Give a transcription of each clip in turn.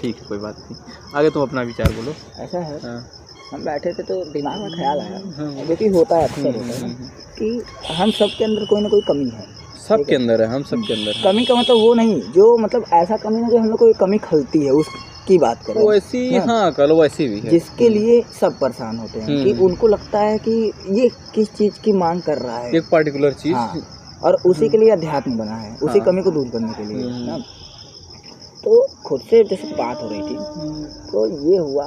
ठीक है, कोई बात नहीं, आगे तुम अपना विचार बोलो। ऐसा है, हाँ हम बैठे थे तो दिमाग में ख्याल आया, हाँ। जो कि होता है अक्सर होता है ना, कि हम सब के अंदर कोई ना कोई कमी है। सबके अंदर है, हम सबके अंदर है। कमी का मतलब वो नहीं जो मतलब ऐसा कमी ना जो हम लोग को एक कमी खलती है उसकी बात करें, वैसी, हाँ कलो वैसी भी है, जिसके लिए सब परेशान होते हैं कि उनको लगता है कि ये किस चीज़ की मांग कर रहा है, एक पर्टिकुलर चीज़। हाँ, और उसी के लिए अध्यात्म बना है, उसी कमी को दूर करने के लिए ना। तो खुद से जैसे बात हो रही थी तो ये हुआ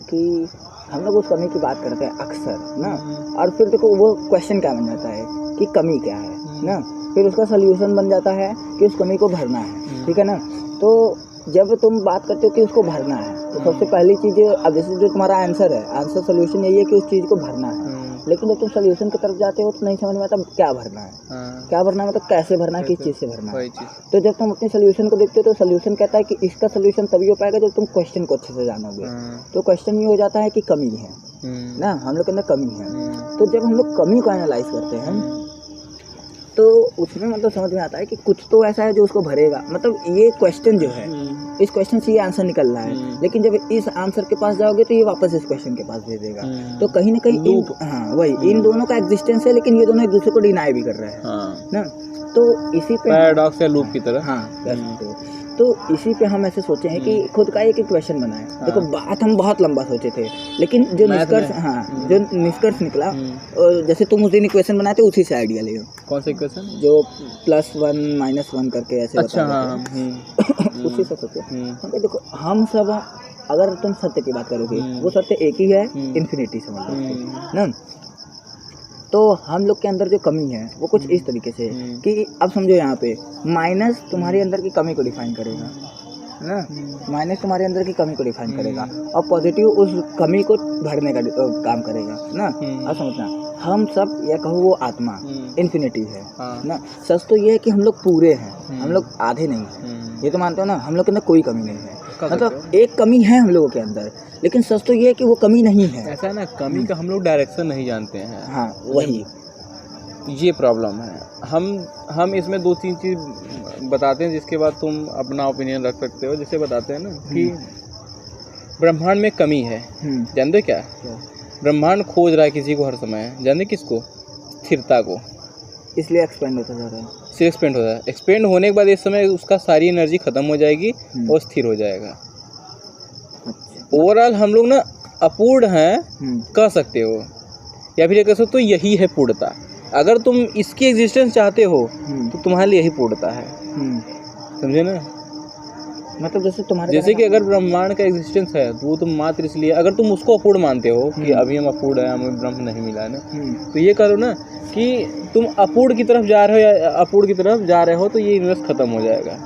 कि हम लोग उस कमी की बात करते हैं अक्सर ना, और फिर देखो वो क्वेश्चन क्या बन जाता है कि कमी क्या है ना, फिर उसका सल्यूशन बन जाता है कि उस कमी को भरना है, ठीक है ना। तो जब तुम बात करते हो कि उसको भरना है तो सबसे पहली चीज़, अब जैसे जो तुम्हारा आंसर है, आंसर सोल्यूशन यही है कि उस चीज़ को भरना है, लेकिन जब तुम सोल्यूशन की तरफ जाते हो तो नहीं समझ में आता क्या भरना है, क्या भरना है, मतलब कैसे भरना है, किस चीज़ से भरना है। तो जब तुम अपने सोल्यूशन को देखते हो तो सोल्यूशन कहता है कि इसका सोल्यूशन तभी हो पाएगा जब तुम क्वेश्चन को अच्छे से जानोगे। तो क्वेश्चन ये हो जाता है कि कमी है ना, हम लोग के अंदर कमी है। तो जब हम लोग कमी को एनालाइज करते हैं तो उसमें मतलब समझ में आता है कि कुछ तो ऐसा है जो उसको भरेगा, मतलब ये क्वेश्चन जो है, इस क्वेश्चन से ये आंसर निकल रहा है, लेकिन जब इस आंसर के पास जाओगे तो ये वापस इस क्वेश्चन के पास भेजेगा। तो कहीं ना कहीं वही इन दोनों का एग्जिस्टेंस है, लेकिन ये दोनों एक दूसरे को डिनाई भी कर रहे हैं ना। तो इसी पे पैराडॉक्स या लूप की तरह, हाँ कह सकते हो। तो इसी पे हम ऐसे सोचे हैं कि खुद का एक क्वेश्चन बनाए। देखो बात हम बहुत लंबा सोचे थे, लेकिन जो निष्कर्ष, जो निष्कर्ष निकला, जैसे तुम उस दिन इक्वेशन बनाए थे उसी से आइडिया ले। कौन सा इक्वेशन? जो +1 -1 करके ऐसे अच्छा, हाँ उसी से सोचे। हमको देखो हम सब, अगर तुम सत्य की बात करोगे वो सत्य एक ही है, इन्फिनिटी समझ लो ना। तो हम लोग के अंदर जो कमी है वो कुछ इस तरीके से कि अब समझो यहाँ पे माइनस तुम्हारे अंदर की कमी को डिफाइन करेगा ना, माइनस तुम्हारे अंदर की कमी को डिफाइन करेगा, और पॉजिटिव उस कमी को भरने का काम करेगा ना। अब समझना, हम सब या कहो वो आत्मा इन्फिनिटी है ना। सच तो ये है कि हम लोग पूरे हैं, हम लोग आधे नहीं हैं, ये तो मानते हो ना। हम लोग के अंदर कोई कमी नहीं है, मतलब एक कमी है हम लोगों के अंदर, लेकिन सच तो ये है कि वो कमी नहीं है। ऐसा है ना, कमी का हम लोग डायरेक्शन नहीं जानते हैं। हाँ वही, ये प्रॉब्लम है। हम इसमें 2-3 चीज़ बताते हैं जिसके बाद तुम अपना ओपिनियन रख सकते हो। जैसे बताते हैं ना कि ब्रह्मांड में कमी है, जानते क्या? ब्रह्मांड खोज रहा है किसी को हर समय, जानते किसको? स्थिरता को, इसलिए एक्सपेंड होता जा रहा है। इसलिए एक्सपेंड होता है। एक्सपेंड होने के बाद इस समय उसका सारी एनर्जी खत्म हो जाएगी और स्थिर हो जाएगा। ओवरऑल हम लोग ना अपूर्ण हैं कह सकते हो, या फिर कह सकते हो यही है पूर्णता। अगर तुम इसकी एग्जिस्टेंस चाहते हो तो तुम्हारे लिए यही पूर्णता है, समझे ना। मतलब जैसे कि अगर ब्रह्मांड का एग्जिस्टेंस है तो वो तुम मात्र इसलिए, अगर तुम उसको अपूर्ण मानते हो कि अभी हम अपूर्ण है, हमें ब्रह्म नहीं मिला है ना, तो ये करो ना कि तुम अपूर्ण की तरफ जा रहे हो या अपूर्ण की तरफ जा रहे हो तो ये यूनिवर्स खत्म हो जाएगा।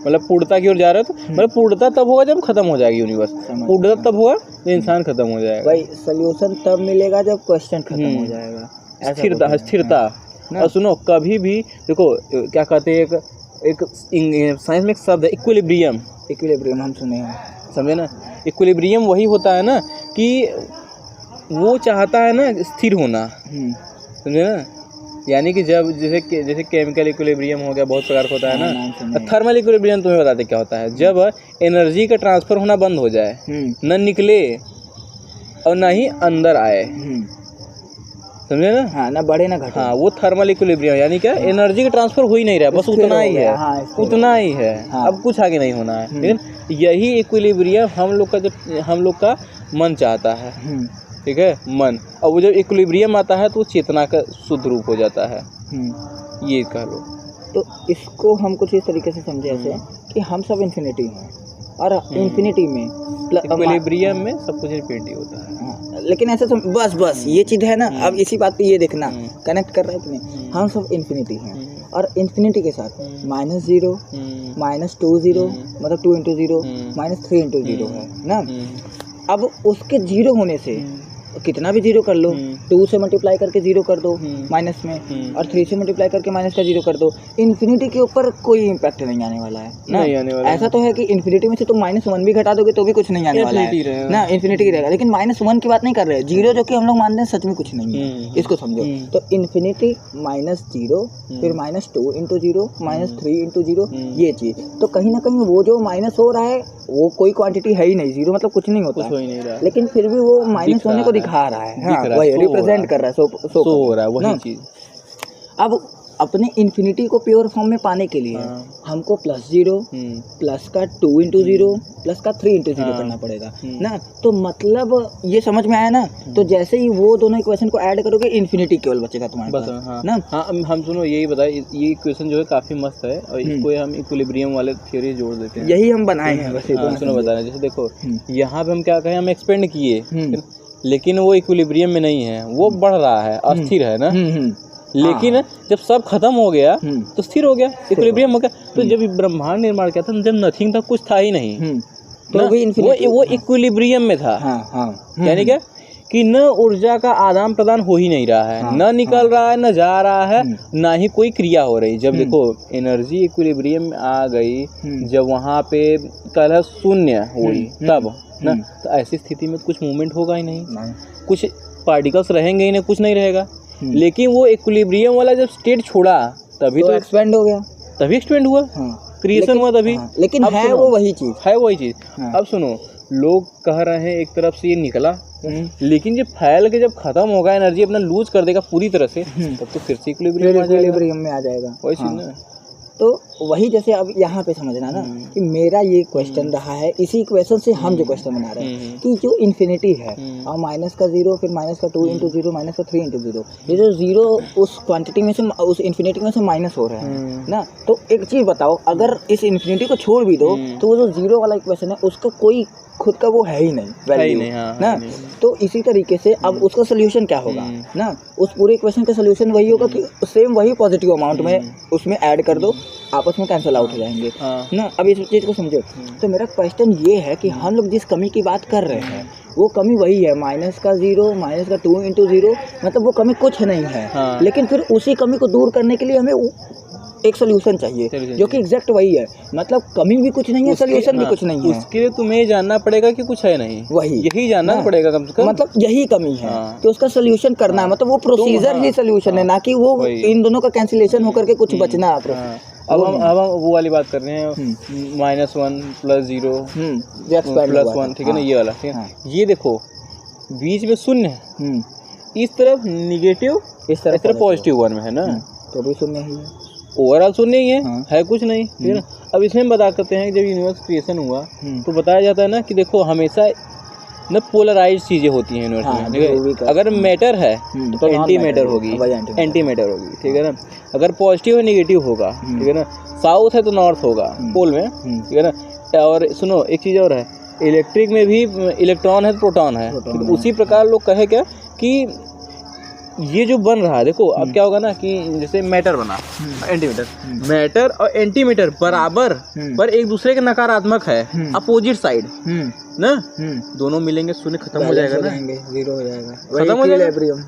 मतलब पूर्णता की ओर जा रहे हो तो मतलब पूर्णता तब होगा जब खत्म हो जाएगी यूनिवर्स, पूर्णता तब होगा जब इंसान खत्म हो जाएगा। भाई सोल्यूशन तब मिलेगा जब क्वेश्चन खत्म हो जाएगा। स्थिरता। और सुनो, कभी भी देखो क्या कहते हैं, एक साइंस में एक शब्द है इक्विलिब्रियम। इक्विलिब्रियम हम सुने हैं, समझे ना। इक्विलिब्रियम वही होता है ना कि वो चाहता है ना स्थिर होना, समझे ना। यानी कि जब जैसे केमिकल इक्विलिब्रियम हो गया, बहुत प्रकार का होता है ना। थर्मल इक्विलिब्रियम तुम्हें बताते क्या होता है? जब एनर्जी का ट्रांसफर होना बंद हो जाए, न निकले और ना ही अंदर आए, समझे ना। हाँ, ना बढ़े ना घटे। हाँ, वो थर्मल इक्विलिब्रियम, यानी क्या, एनर्जी का ट्रांसफर हो ही नहीं रहा, बस उतना ही है। उतना ही है, अब कुछ आगे नहीं होना है। लेकिन यही इक्विलिब्रियम हम लोग का मन चाहता है, ठीक है, मन। और वो जब इक्विलिब्रियम आता है तो चेतना का शुद्ध रूप हो जाता है, ये कह लो। तो इसको हम कुछ इस तरीके से समझे ऐसे कि हम सब इन्फिनिटी हैं, और इन्फिनिटी में इक्विलिब्रियम में सब कुछ इन्फिनिटी होता है। लेकिन ऐसा बस ये चीज़ है ना। अब इसी बात पे ये देखना कनेक्ट कर रहे हैं कि नहीं, हम सब इन्फिनिटी हैं, और इन्फिनिटी के साथ -0 -2 मतलब 2 × 0 -3 × 0 है ना। अब उसके 0 होने से कितना भी 0 कर लो, 2 से मल्टीप्लाई करके 0 कर दो माइनस में, और 3 से मल्टीप्लाई करके माइनस का 0 कर दो, इन्फिनिटी के ऊपर कोई इम्पैक्ट नहीं आने वाला है ना। ऐसा तो है कि इन्फिनिटी में से तुम -1 भी घटा दोगे तो भी कुछ नहीं आने वाला है ना, इन्फिनिटी ही रहेगा। लेकिन -1 की बात नहीं कर रहे, 0 जो कि हम लोग मानते हैं सच में कुछ नहीं है, इसको समझो। तो इन्फिनिटी -0 फिर -2 × 0 -3 × 0, ये चीज़। तो कहीं ना कहीं वो जो माइनस हो रहा है वो कोई क्वांटिटी है ही नहीं, जीरो मतलब कुछ नहीं होता कुछ हो ही नहीं रहा, लेकिन फिर भी वो माइनस दिख होने को रहा है, दिखा रहा है, दिख हाँ, रहा है, वही शो रिप्रेजेंट कर रहा है, शो हो रहा है वही ना? चीज। अब अपने इन्फिनिटी को प्योर फॉर्म में पाने के लिए हाँ। हमको प्लस जीरो प्लस का 2 इंटू जीरो प्लस का 3 इंटू जीरो हाँ। करना पड़ेगा ना। तो मतलब ये समझ में आया ना। तो जैसे ही वो दोनों इक्वेशन को ऐड करोगे इन्फिनिटी केवल बचेगा तुम्हारे बस पास हाँ ना। हाँ हम सुनो यही बताए, ये इक्वेशन जो है काफी मस्त है और इसको हम इक्विलिब्रियम वाले थ्योरी जोड़ देते हैं, यही हम बनाए हैं बस। हाँ, सुनो बता रहे हैं, जैसे देखो यहाँ पे हम क्या कहें, हम एक्सपेंड किए लेकिन वो इक्विलिब्रियम में नहीं है, वो बढ़ रहा है, अस्थिर है ना। लेकिन जब सब खत्म हो गया तो स्थिर हो गया, इक्विलिब्रियम हो गया। तो जब ब्रह्मांड निर्माण किया था, जब नथिंग था, कुछ था ही नहीं, तो वो इक्विलिब्रियम में था। यानी क्या कि न ऊर्जा का आदान प्रदान हो ही नहीं रहा है, न निकल रहा है, न जा रहा है, ना ही कोई क्रिया हो रही। जब देखो एनर्जी इक्विलिब्रियम में आ गई, जब वहाँ पे कलह शून्य हुई तब ना, तो ऐसी स्थिति में कुछ मूवमेंट होगा ही नहीं, कुछ पार्टिकल्स रहेंगे ही नहीं, कुछ नहीं रहेगा। लेकिन वो इक्विलिब्रियम वाला जब स्टेट छोड़ा तभी तो एक्सपेंड हो गया, तभी एक्सपेंड हुआ, क्रिएशन हुआ तभी। लेकिन है वो वही चीज, है वही चीज। अब सुनो, लोग कह रहे हैं एक तरफ से ये निकला, लेकिन जब फैल के जब खत्म होगा, एनर्जी अपना लूज कर देगा पूरी तरह से, तब तो फिर से इक्विलिब्रियम में आ जाएगा, वही चीज ना। तो वही जैसे अब यहाँ पे समझना ना कि मेरा ये क्वेश्चन रहा है, इसी क्वेश्चन से हम जो क्वेश्चन बना रहे हैं कि जो इन्फिनिटी है और माइनस का 0 फिर माइनस का 2 इंटू 0 माइनस का 3 इंटू 0, ये जो 0 उस क्वांटिटी में से उस इन्फिनिटी में से माइनस हो रहा है ना। तो एक चीज़ बताओ, अगर इस इन्फिनिटी को छोड़ भी दो तो वो जो 0 वाला इक्वेशन है उसका कोई खुद का वो है ही नहीं, वैल्यू ना। तो इसी तरीके से अब उसका सोल्यूशन क्या होगा ना, उस पूरे इक्वेशन का सोल्यूशन वही होगा कि सेम वही पॉजिटिव अमाउंट में उसमें ऐड कर दो, आपस में कैंसिल आउट हो जाएंगे ना। अब इस चीज़ को समझो। तो मेरा क्वेश्चन ये है कि हम लोग जिस कमी की बात कर रहे हैं वो कमी वही है, माइनस का 0 माइनस का 2 इंटू 0, मतलब वो कमी कुछ नहीं है। लेकिन फिर उसी कमी को दूर करने के लिए हमें एक सोल्यूशन चाहिए जो कि एग्जैक्ट वही है, मतलब कमी भी कुछ नहीं है, सोल्यूशन भी कुछ नहीं है। उसके लिए तुम्हें जानना पड़ेगा कि कुछ है नहीं, वही यही जानना पड़ेगा कम से कम, मतलब यही कमी है कि उसका सोल्यूशन करना है, मतलब वो प्रोसीजर ही सोल्यूशन है, ना कि वो इन दोनों का कैंसिलेशन होकर के कुछ बचना। अब हम वो वाली बात कर रहे हैं, -1 + 0 +1, ठीक है ना, ये वाला, ठीक है। ये देखो बीच में शून्य है, इस तरफ निगेटिव, इस तरफ पॉजिटिव 1 में है ना, तो भी शून्य ही है, ओवरऑल शून्य ही है कुछ नहीं, ठीक है ना। अब इसमें बता करते हैं कि जब यूनिवर्स क्रिएशन हुआ तो बताया जाता है ना कि देखो हमेशा न पोलराइज चीजें होती हैं यूनिवर्स में, ठीक है। अगर मैटर है तो एंटी मैटर होगी, एंटी मैटर होगी, ठीक है ना। अगर पॉजिटिव है निगेटिव होगा, ठीक है ना। साउथ है तो नॉर्थ होगा पोल में, ठीक है ना। और सुनो एक चीज़ और है, इलेक्ट्रिक में भी इलेक्ट्रॉन है तो प्रोटॉन है, तो उसी प्रकार लोग कहे क्या कि ये जो बन रहा है, देखो अब क्या होगा ना कि जैसे मैटर बना, एंटी मैटर, मैटर और एंटी मैटर बराबर पर एक दूसरे के नकारात्मक है, अपोजिट साइड ना, दोनों मिलेंगे, शून्य खत्म हो जाएगा ना, 0 हो जाएगा, खत्म हो जाएगा,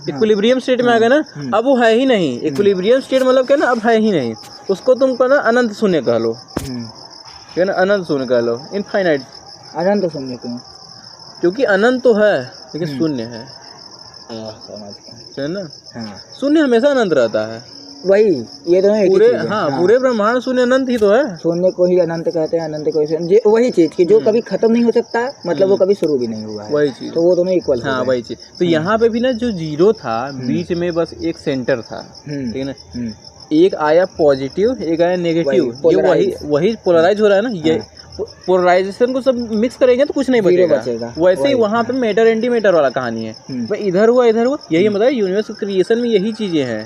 इक्विलिब्रियम स्टेट में आ गया ना। अब वो है ही नहीं, इक्विलिब्रियम स्टेट मतलब क्या ना, अब है ही नहीं, उसको तुम कहना अनंत शून्य कह लो, ठीक है ना, अनंत शून्य कह लो, इनफाइनाइट। अनंत शून्य क्यों? क्योंकि अनंत तो है लेकिन शून्य है, है ना। शून्य हमेशा अनंत रहता है, वही ये दोनों पूरे पूरे ब्रह्मांड शून्य अनंत ही तो है, शून्य को ही अनंत कहते हैं, अनंत को ही वही चीज कि जो कभी खत्म नहीं हो सकता, मतलब वो कभी शुरू भी नहीं हुआ है, वही चीज, तो वो दोनों इक्वल। हाँ वही चीज। तो यहाँ पे भी ना जो 0 था बीच में बस एक सेंटर था, ठीक है ना, एक आया पॉजिटिव एक आया नेगेटिव, ये वही पोलराइज हो रहा है ना। ये पोलराइजेशन को सब मिक्स करेंगे तो कुछ नहीं बचेगा। वैसे ही वहाँ पे मैटर एंटी मैटर वाला कहानी है, भाई इधर हुआ इधर हुआ, यही मतलब यूनिवर्स क्रिएशन में यही चीजें हैं,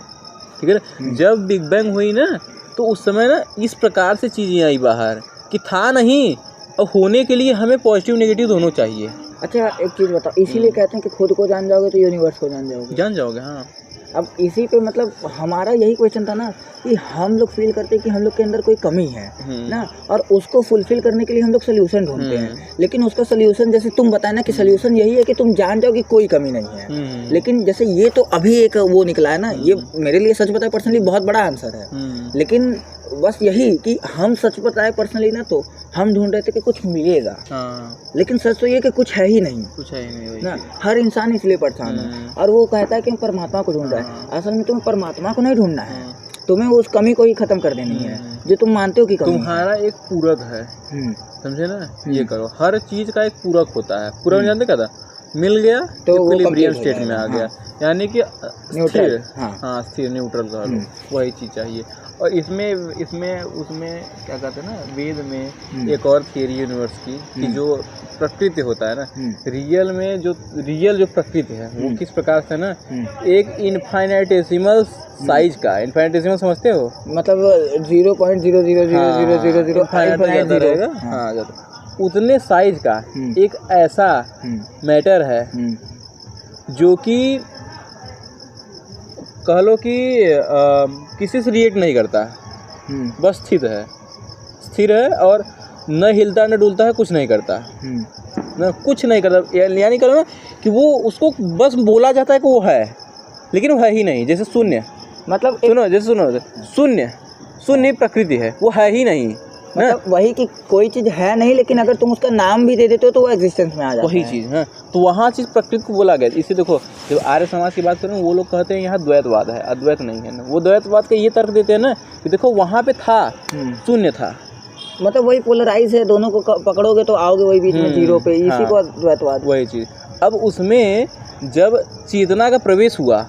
ठीक है ना। जब बिग बैंग हुई ना तो उस समय ना इस प्रकार से चीजें आई बाहर कि था नहीं, और होने के लिए हमें पॉजिटिव नेगेटिव दोनों चाहिए। अच्छा एक चीज बताओ, इसीलिए कहते हैं कि खुद को जान जाओगे तो यूनिवर्स को जान जाओगे। हाँ। अब इसी पे मतलब हमारा यही क्वेश्चन था ना कि हम लोग फील करते हैं कि हम लोग के अंदर कोई कमी है ना, और उसको फुलफिल करने के लिए हम लोग सोल्यूशन ढूंढते हैं, लेकिन उसका सोल्यूशन जैसे तुम बताए ना कि सोल्यूशन यही है कि तुम जान जाओ कि कोई कमी नहीं है। लेकिन जैसे ये तो अभी एक वो निकला है ना, ये मेरे लिए सच बताए पर्सनली बहुत बड़ा आंसर है, लेकिन बस यही कि हम सच बताए पर्सनली ना तो हम ढूंढ रहे थे कि कुछ मिलेगा, लेकिन सच तो ये कि कुछ है ही नहीं ना। हर इंसान इसलिए परेशान है और वो कहता है कि हम परमात्मा को ढूंढ रहे हैं, असल में तुम्हें परमात्मा को नहीं ढूंढना है, तुम्हें उस कमी को ही खत्म कर देनी है जो तुम मानते हो कि कमी है। तुम्हारा एक पूरक है, समझे ना, ये करो। हर चीज का एक पूरक होता है। पूरक जानते क्या था? मिल गया तो इक्विलिब्रियम स्टेट में आ गया, यानी कि स्थिर, हाँ स्थिर, न्यूट्रल कह लो, वही चीज चाहिए। और इसमें उसमें क्या कहते हैं ना, वेद में एक और थियरी यूनिवर्स की कि जो प्रकृति होता है ना, रियल जो प्रकृति है वो किस प्रकार से ना, एक इनफाइनाइटेसिमल साइज का, इनफाइनाइटेसिमल समझते हो, मतलब 0.0000000 रहेगा, हाँ, उतने साइज का एक ऐसा मैटर है जो कि कह लो कि किसी से रिएक्ट नहीं करता, बस स्थिर है और न हिलता न डुलता है, कुछ नहीं करता, न कुछ नहीं करता। यानी करो ना कि वो उसको बस बोला जाता है कि वो है, लेकिन वो है ही नहीं। जैसे शून्य, मतलब सुनो शून्य प्रकृति है, वो है ही नहीं, मतलब वही कि कोई चीज है नहीं, लेकिन अगर तुम उसका नाम भी दे देते हो तो वो एग्जिस्टेंस में आ जाता है, वही चीज है। तो वहाँ चीज प्रकृति को बोला गया। इसे देखो, जब आर्य समाज की बात करें, वो लोग कहते हैं यहाँ द्वैतवाद है, अद्वैत नहीं है ना। वो द्वैतवाद का ये तर्क देते हैं ना कि देखो वहाँ पे था, शून्य था, मतलब वही पोलराइज है, दोनों को पकड़ोगे तो आओगे वही बीच में जीरो पे, इसी को द्वैतवाद, वही चीज। अब उसमें जब चेतना का प्रवेश हुआ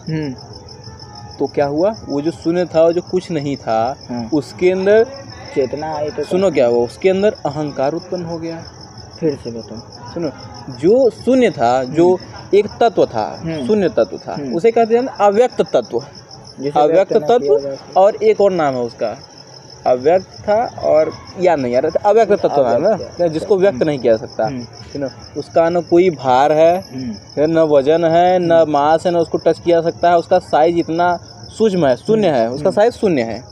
तो क्या हुआ, वो जो शून्य था और जो कुछ नहीं था, उसके अंदर चेतना आई तो सुनो क्या हुआ, उसके अंदर अहंकार उत्पन्न हो गया। फिर से बताओ। सुनो, जो शून्य था, जो एक तत्व था, शून्य तत्व था, उसे कहते हैं अव्यक्त तत्व। अव्यक्त तत्व, और एक और नाम है उसका, अव्यक्त था और याद नहीं आ रहा था, अव्यक्त तत्व है ना, जिसको व्यक्त नहीं किया सकता, उसका न कोई भार है, न वजन है, न मास है, न उसको टच किया सकता है, उसका साइज इतना सूक्ष्म है, शून्य है, उसका साइज शून्य है,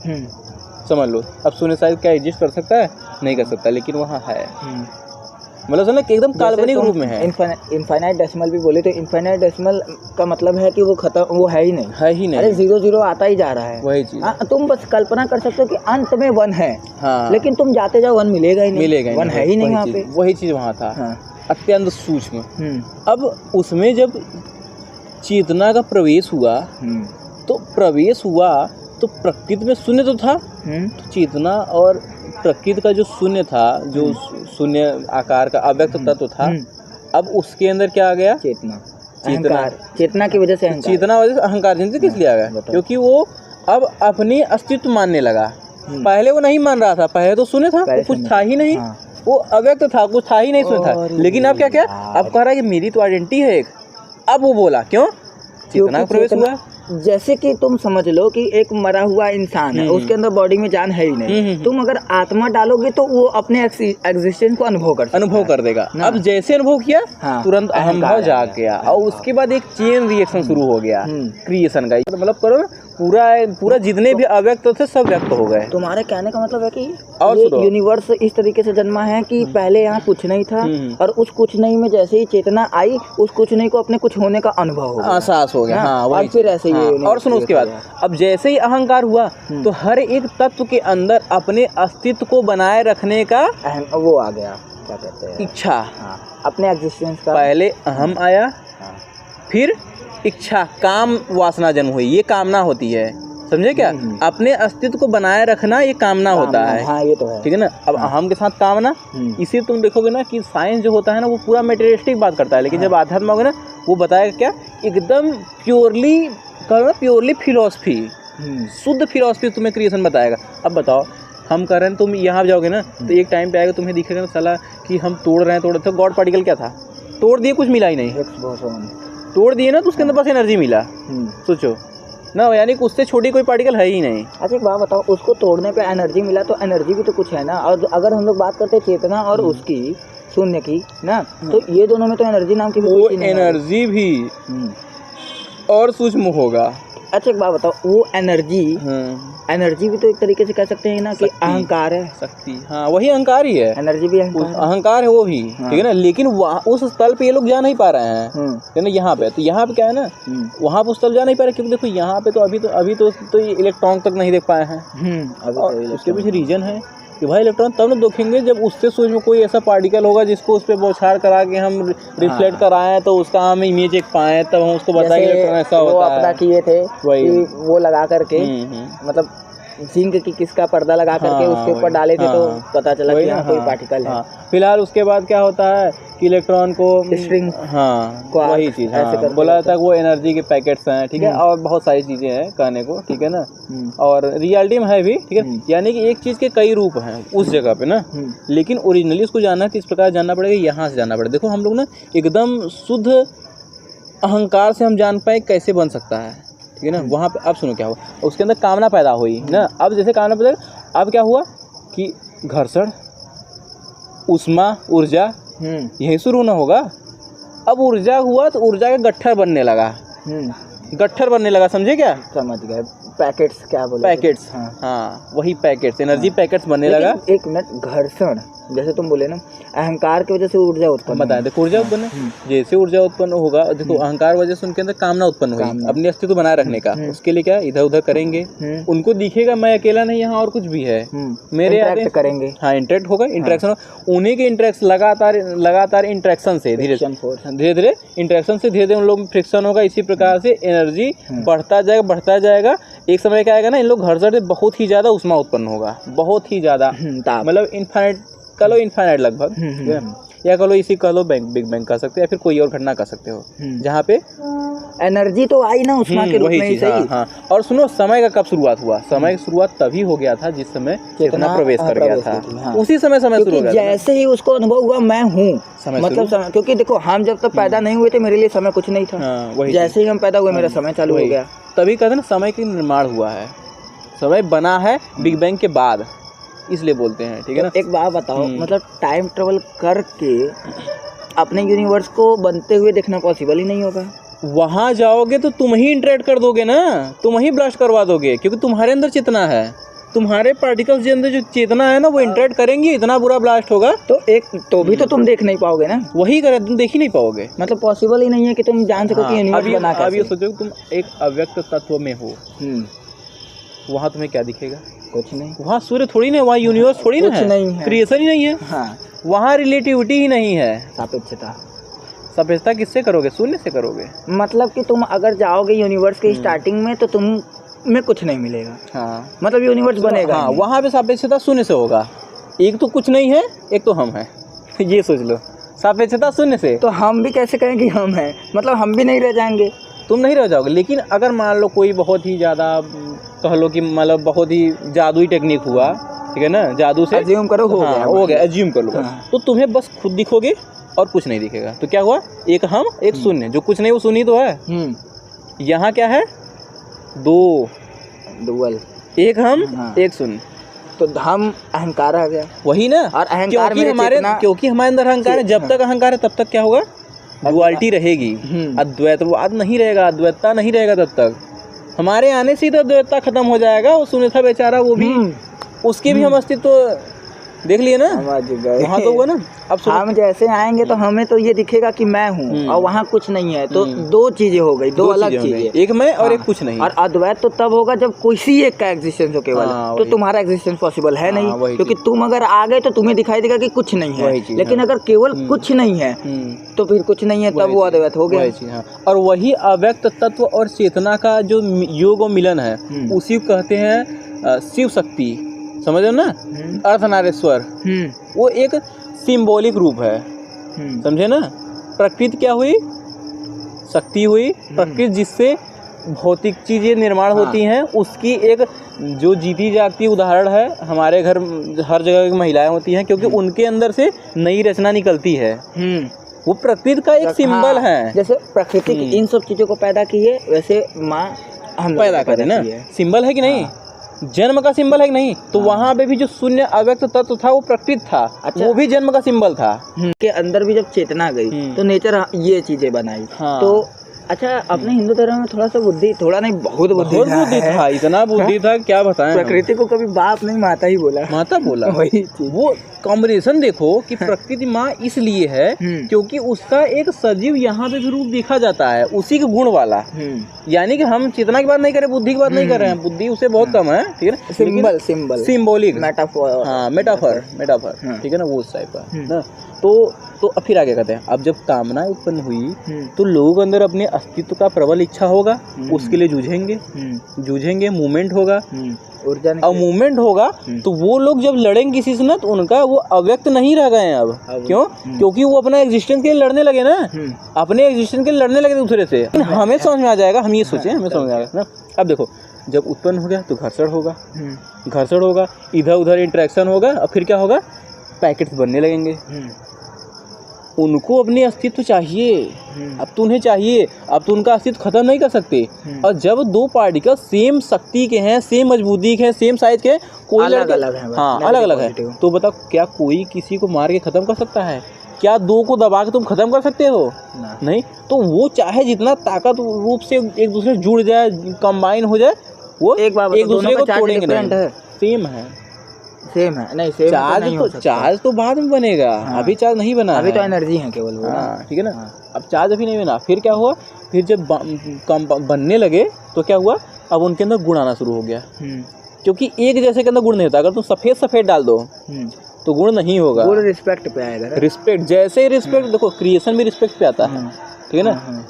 समझ लो। अब शून्य साइज क्या एग्जिस्ट कर सकता है? नहीं कर सकता, लेकिन वहाँ है, मतलब समझ कि एकदम काल्पनिक रूप में है। इनफाइनाइट डेसिमल भी बोले तो इनफाइनाइट डेसिमल का मतलब है कि वो खत्म, वो है ही नहीं। अरे 0 आता ही जा रहा है, वही चीज। तुम बस कल्पना कर सकते हो कि अंत में 1 है, लेकिन तुम जाते जाओ 1 मिलेगा ही नहीं, 1 है ही नहीं वहाँ पे। वही चीज वहाँ था, अत्यंत सूक्ष्म। अब उसमें जब चेतना का प्रवेश हुआ तो प्रकृति में शून्य तो था, तो चेतना और प्रकृति का जो शून्य था, जो शून्य आकार का अव्यक्त तत्व था, अब उसके अंदर क्या आ गया? चेतना की वजह से अहंकार किस लिए आ गया? क्योंकि वो अब अपनी अस्तित्व मानने लगा। पहले वो नहीं मान रहा था, पहले तो शून्य था, कुछ था ही नहीं, वो अव्यक्त था, कुछ था ही नहीं, शून्य था। लेकिन अब क्या अब कह रहा है कि मेरी तो आइडेंटिटी है एक। अब वो बोला क्यों? चेतना का प्रवेश हुआ। जैसे कि तुम समझ लो कि एक मरा हुआ इंसान है, उसके अंदर बॉडी में जान है ही नहीं, तुम अगर आत्मा डालोगे तो वो अपने एग्जिस्टेंस को अनुभव कर देगा। अब जैसे अनुभव किया, तुरंत अहम भाव जाग गया, और उसके बाद एक चेन रिएक्शन शुरू हो गया क्रिएशन का। मतलब करो पूरा जितने भी अव्यक्त थे सब व्यक्त हो गए। तुम्हारे कहने का मतलब है कि ये यूनिवर्स इस तरीके से जन्मा है कि पहले यहाँ कुछ नहीं था, और उस कुछ नहीं में जैसे ही चेतना आई, उस कुछ नहीं को अपने कुछ होने का अनुभव हो गया, एहसास हो गया। और फिर ऐसे ही और सुनो, उसके बाद अब जैसे ही अहंकार हुआ तो हर एक तत्व के अंदर अपने अस्तित्व को बनाए रखने का वो आ गया, क्या कहते हैं, इच्छा, अपने एग्जिस्टेंस का। पहले अहम आया, फिर इच्छा, काम वासना जन्म हुई, ये कामना होती है, समझे क्या? अपने अस्तित्व को बनाए रखना ये कामना होता है। हाँ, ये तो है, ठीक है ना। अब अहम के साथ कामना, इसे तुम देखोगे ना कि साइंस जो होता है ना वो पूरा मेटेरियलिस्टिक बात करता है, लेकिन जब आध्यात्म होगा ना वो बताएगा क्या, एकदम प्योरली फिलॉसफी, शुद्ध फिलॉसफी तुम्हें क्रिएशन बताएगा। अब बताओ, हम कर रहे हैं, तुम यहाँ जाओगे ना तो एक टाइम पे आएगा, तुम्हें दिखेगा ना साला कि हम तोड़ रहे हैं, तो गॉड पार्टिकल क्या था? तोड़ दिए, कुछ मिला ही नहीं, तोड़ दिए ना तो उसके अंदर बस एनर्जी मिला, सोचो ना, यानी कि उससे छोटी कोई पार्टिकल है ही नहीं। अच्छा एक बात बताओ, उसको तोड़ने पे एनर्जी मिला तो एनर्जी भी तो कुछ है ना। और अगर हम लोग बात करते हैं चेतना और उसकी शून्य की ना, तो ये दोनों में तो एनर्जी नाम की वो एनर्जी भी और सूक्ष्म होगा। अच्छा एक बात बताओ, वो एनर्जी भी तो एक तरीके से कह सकते हैं ना कि अहंकार है, शक्ति। हाँ, वही अहंकार ही है, एनर्जी भी अहंकार है वो भी। ठीक है ना। लेकिन उस स्थल पे ये लोग जा नहीं पा रहे हैं, है ना। यहाँ पे तो यहाँ पे क्या है ना, वहाँ पे उस स्थल जा नहीं पा रहे, क्योंकि देखो यहाँ पे तो अभी तो ये इलेक्ट्रॉन तक नहीं देख पाए हैं। उसके पीछे रीजन है कि भाई इलेक्ट्रॉन तब ना देखेंगे जब उससे सूक्ष्म कोई ऐसा पार्टिकल होगा जिसको उस पर बौछार करा के हम रिफ्लेक्ट कराएं, तो उसका हम इमेज एक पाएं, तब हम उसको बताएं इलेक्ट्रॉन ऐसा होता है। अपना किए थे वही वो लगा करके, मतलब जिंक की किसका पर्दा लगा करके हाँ, उसके ऊपर वही। डाले थे तो हाँ, पता चला वही कि ना, यहाँ कोई हाँ, पार्टिकल है। हाँ। फिलहाल उसके बाद क्या होता है कि इलेक्ट्रॉन को स्ट्रिंग हाँ को वही ऐसे चीज़ करके बोला जाते जाता है कि वो एनर्जी के पैकेट्स हैं, ठीक है, और बहुत सारी चीज़ें हैं कहने को, ठीक है ना, और रियलिटी में है भी, ठीक है, यानी कि एक चीज़ के कई रूप हैं उस जगह पे ना, लेकिन ओरिजिनली उसको जानना है तो इस प्रकार जानना पड़ेगा, यहाँ से जानना पड़ेगा। देखो हम लोग ना एकदम शुद्ध अहंकार से हम जान पाए कैसे बन सकता है, ठीक है ना। वहाँ पे अब सुनो क्या हुआ, उसके अंदर कामना पैदा हुई ना। अब जैसे कामना पैदा, अब क्या हुआ कि घर्षण, ऊष्मा, ऊर्जा, यही शुरू ना होगा। अब ऊर्जा हुआ तो ऊर्जा का गट्ठर बनने लगा, गट्ठर बनने लगा, समझे क्या? समझ गए। पैकेट्स क्या बोले? पैकेट्स, हाँ, हाँ वही पैकेट्स, एनर्जी पैकेट्स बनने लगा। एक मिनट, घर्षण जैसे तुम बोले ना, अहंकार की वजह से ऊर्जा उत्पन्न बताएं, देखो ऊर्जा उत्पन्न है, जैसे ऊर्जा उत्पन्न होगा, देखो अहंकार वजह से उनके अंदर कामना उत्पन्न हुई अपनी अस्तित्व बनाए रखने का, उसके लिए क्या इधर उधर करेंगे, उनको दिखेगा मैं अकेला नहीं यहाँ और कुछ भी है, मेरे इंटरेक्ट करेंगे, हाँ इंटरेक्ट होगा, इंटरेक्शन, उन्हीं के इंटरेक्शन लगातार इंटरेक्शन से धीरे धीरे इंटरेक्शन से धीरे धीरे उन लोग में फ्रिक्शन होगा, इसी प्रकार से एनर्जी बढ़ता जाएगा। एक समय क्या आएगा ना, इन लोग घर्षण से बहुत ही ज़्यादा ऊष्मा उत्पन्न होगा, बहुत ही ज़्यादा, मतलब इनफाइनाइट कह लो, इनफाइनाइट लगभग, या कह लो इसी कह लो बिग बैंग कह सकते हो, या फिर कोई और घटना कह सकते हो, जहाँ पे एनर्जी तो आई ना ऊष्मा के रूप में ही सही। हाँ। और सुनो, समय का कब शुरुआत हुआ? समय की शुरुआत तभी हो गया था जिस समय चेतना प्रवेश कर गया था, उसी समय शुरू हो गया। जैसे ही उसको अनुभव हुआ मैं हूँ, मतलब समय, क्योंकि देखो हम जब तक पैदा नहीं हुए थे मेरे लिए समय कुछ नहीं था, जैसे ही हम पैदा हुए मेरा समय चालू हो गया। तभी कहते ना समय का निर्माण हुआ है, समय बना है बिग बैंग के बाद, इसलिए बोलते हैं, ठीक है ना। एक बात बताओ, मतलब टाइम ट्रेवल करके अपने यूनिवर्स को बनते हुए देखना पॉसिबल ही नहीं होगा। वहाँ जाओगे तो तुम ही इंटरेक्ट कर दोगे ना, तुम ही ब्लास्ट करवा दोगे, क्योंकि तुम्हारे अंदर चेतना है, तुम्हारे पार्टिकल्स के अंदर जो चेतना है ना वो इंटरेक्ट करेंगी, इतना बुरा ब्लास्ट होगा। तो भी तो तुम देख नहीं पाओगे ना, वही करे, तुम देख ही नहीं पाओगे, मतलब पॉसिबल ही नहीं है कि तुम जान सको कि यूनिवर्स बना कैसे। अब ये सोचो तुम एक अव्यक्त तत्व में हो, वहाँ तुम्हें क्या दिखेगा? कुछ नहीं। वहाँ सूर्य थोड़ी ना, वहाँ यूनिवर्स थोड़ी ना है, क्रिएशन ही नहीं है, हाँ। वहाँ रिलेटिविटी ही नहीं है, सापेक्षता। सापेक्षता किससे करोगे? शून्य से करोगे। मतलब कि तुम अगर जाओगे यूनिवर्स के स्टार्टिंग में तो तुम में कुछ नहीं मिलेगा, हाँ, मतलब यूनिवर्स बनेगा, हाँ, वहाँ पे सापेक्षता शून्य से होगा। एक तो कुछ नहीं है, एक तो हम है, ये सोच लो, सापेक्षता शून्य से। तो हम भी कैसे कहें कि हम हैं? मतलब हम भी नहीं रह जाएंगे। तुम नहीं रह जाओगे, लेकिन अगर मान लो कोई बहुत ही ज़्यादा कह लो कि मतलब बहुत ही जादुई टेक्निक हुआ, ठीक है ना, जादू से अज्यूम करो हो गया, अज्यूम कर लो, तो तुम्हें बस खुद दिखोगे और कुछ नहीं दिखेगा। तो क्या हुआ? एक हम एक शून्य, जो कुछ नहीं वो शून्य तो है। यहाँ क्या है? दो डुअल, एक हम एक शून्य, तो हम अहंकार आ गया, वही ना। और अहंकार क्योंकि हमारे अंदर अहंकार है, जब तक अहंकार है तब तक क्या होगा? डुअलिटी रहेगी, अद्वैतवाद नहीं रहेगा, अद्वैतता नहीं रहेगा तब तक। हमारे आने से ही तो अद्वैतता खत्म हो जाएगा। वो शून्य था बेचारा, वो भी उसके भी हम अस्तित्व देख लिए ना, वहाँ तो हुआ ना। अब हम जैसे आएंगे तो हमें तो ये दिखेगा कि मैं हूँ, और वहाँ कुछ नहीं है, तो दो चीजें हो गई, दो अलग चीजें, एक मैं और एक कुछ नहीं। और अद्वैत तो तब होगा जब किसी एक का एग्जिस्टेंस हो केवल, तो तुम्हारा एग्जिस्टेंस पॉसिबल है नहीं, क्योंकि तुम अगर आ गए तो तुम्हें दिखाई देगा कि कुछ नहीं है, लेकिन अगर केवल कुछ नहीं है तो फिर कुछ नहीं है, तब वो अद्वैत हो गया। और वही अव्यक्त तत्व और चेतना का जो योग और मिलन है, उसी को कहते हैं शिव शक्ति, समझ लो ना, अर्धनारीश्वर। वो एक सिंबॉलिक रूप है, समझे ना। प्रकृति क्या हुई? शक्ति हुई, प्रकृति जिससे भौतिक चीजें निर्माण होती हैं, उसकी एक जो जीती जागती उदाहरण है हमारे घर, हर जगह की महिलाएं होती हैं, क्योंकि उनके अंदर से नई रचना निकलती है। वो प्रकृति का एक सिंबल है। जैसे प्रकृति इन सब चीजों को पैदा की है, वैसे माँ हम पैदा करे ना, सिंबल है कि नहीं? जन्म का सिंबल है कि नहीं? तो वहाँ पे भी जो शून्य अव्यक्त तत्व था वो प्रकृति था। अच्छा, वो भी जन्म का सिंबल था। के अंदर भी जब चेतना गई तो नेचर ये चीजें बनाई। तो अच्छा, अपने हिंदू धर्म में थोड़ा सा बुद्धि, थोड़ा नहीं बहुत बुद्धि था, इतना बुद्धि था क्या बताएं। प्रकृति को कभी बाप नहीं माता ही बोला, माता बोला। वही वो कॉम्बिनेशन देखो कि प्रकृति माँ इसलिए है क्योंकि उसका एक सजीव यहाँ पे भी रूप देखा जाता है, उसी के गुण वाला। यानी कि हम चेतना की बात नहीं कर रहे, बुद्धि की बात नहीं कर रहे हैं, बुद्धि उससे बहुत कम है, ठीक है ना। सिंबल, सिंबॉलिक, मेटाफोर, मेटाफर, ठीक है ना, वो उस टाइप का ना। तो अब फिर आगे कहते हैं, अब जब कामना उत्पन्न हुई तो लोगों के अंदर अपने अस्तित्व का प्रबल इच्छा होगा, उसके लिए जूझेंगे, मूवमेंट होगा, ऊर्जा अब मूवमेंट होगा तो वो लोग जब लड़ेंगे किसी से ना तो उनका वो अव्यक्त नहीं रह गए हैं अब क्यों? क्योंकि वो अपना एग्जिस्टेंस के लिए लड़ने लगे ना, अपने एग्जिस्टेंस के लिए लड़ने लगे दूसरे से। हमें समझ में आ जाएगा, हम ये सोचें, हमें समझ में आएगा ना। अब देखो, जब उत्पन्न हो गया तो घर्षण होगा, इधर उधर इंटरेक्शन होगा, और फिर क्या होगा? पैकेट्स बनने लगेंगे। उनको अपने अस्तित्व चाहिए, अब तो उन्हें चाहिए, अब तो उनका अस्तित्व खत्म नहीं कर सकते। और जब दो पार्टिकल सेम शक्ति के हैं, सेम मजबूती के हैं, सेम साइज के हैं, कोई अलग अलग है, हाँ अलग अलग है, तो बताओ क्या कोई किसी को मार के खत्म कर सकता है? क्या दो को दबा के तुम खत्म कर सकते हो? नहीं। तो वो चाहे जितना ताकत रूप से एक दूसरे से जुड़ जाए, कंबाइन हो जाए, वो एक दूसरे को तोड़ेंगे नहीं। सेम है नहीं, सेम चार्ज तो बाद में बनेगा। हाँ। अभी चार्ज नहीं बना, अभी तो एनर्जी है केवल वो। हाँ ठीक है ना। हाँ। अब चार्ज अभी नहीं बना, फिर क्या हुआ? फिर जब बनने लगे तो क्या हुआ? अब उनके अंदर गुण आना शुरू हो गया, क्योंकि एक जैसे के अंदर गुण नहीं होता। अगर तुम सफेद डाल दो तो गुण नहीं होगा, गुण रिस्पेक्ट पे आएगा। रिस्पेक्ट, जैसे रिस्पेक्ट, देखो क्रिएशन भी रिस्पेक्ट पे आता है, ठीक है ना।